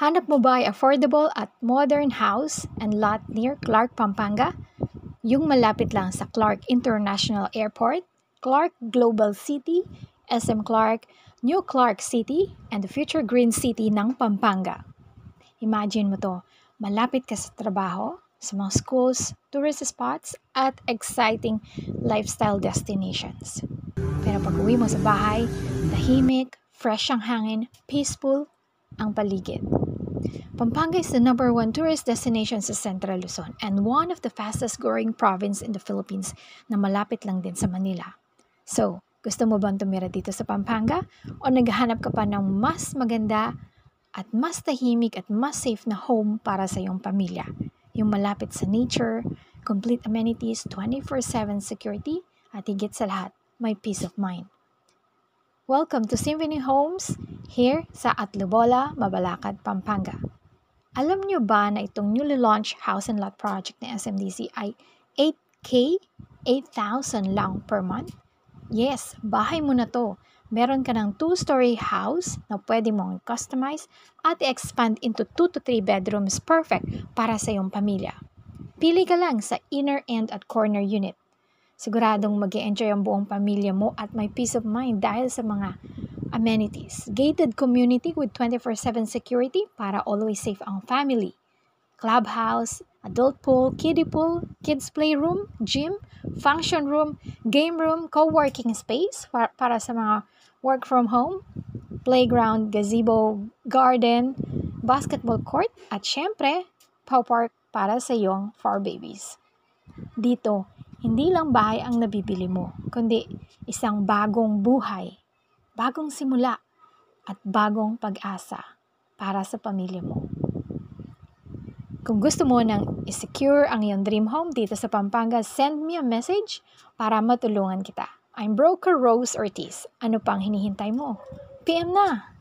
Hanap mo ba ay affordable at modern house and lot near Clark, Pampanga? Yung malapit lang sa Clark International Airport, Clark Global City, SM Clark, New Clark City, and the future Green City ng Pampanga. Imagine mo to, malapit ka sa trabaho, sa mga schools, tourist spots, at exciting lifestyle destinations. Pero pag uwi mo sa bahay, tahimik, fresh ang hangin, peaceful ang paligid. Pampanga is the #1 tourist destination sa Central Luzon and one of the fastest growing province in the Philippines na malapit lang din sa Manila. So, gusto mo bang tumira dito sa Pampanga o naghahanap ka pa ng mas maganda at mas tahimik at mas safe na home para sa iyong pamilya? Yung malapit sa nature, complete amenities, 24/7 security, at higit sa lahat, may peace of mind. Welcome to Symphony Homes here sa Atlubola, Mabalacat, Pampanga. Alam nyo ba na itong newly launched house and lot project ng SMDC ay 8K, 8,000 lang per month? Yes, bahay mo na to. Meron ka ng 2-story house na pwede mong customize at i-expand into 2 to 3 bedrooms, perfect para sa iyong pamilya. Pili ka lang sa inner end at corner unit. Siguradong mag-e-enjoy ang buong pamilya mo at may peace of mind dahil sa mga amenities. Gated community with 24/7 security para always safe ang family. Clubhouse, adult pool, kiddie pool, kids playroom, gym, function room, game room, co-working space para sa mga work from home, playground, gazebo, garden, basketball court, at syempre, paw park para sa iyong 4 babies. Dito, hindi lang bahay ang nabibili mo, kundi isang bagong buhay, bagong simula, at bagong pag-asa para sa pamilya mo. Kung gusto mo nang i-secure ang iyong dream home dito sa Pampanga, send me a message para matulungan kita. I'm Broker Rose Ortiz. Ano pang hinihintay mo? PM na!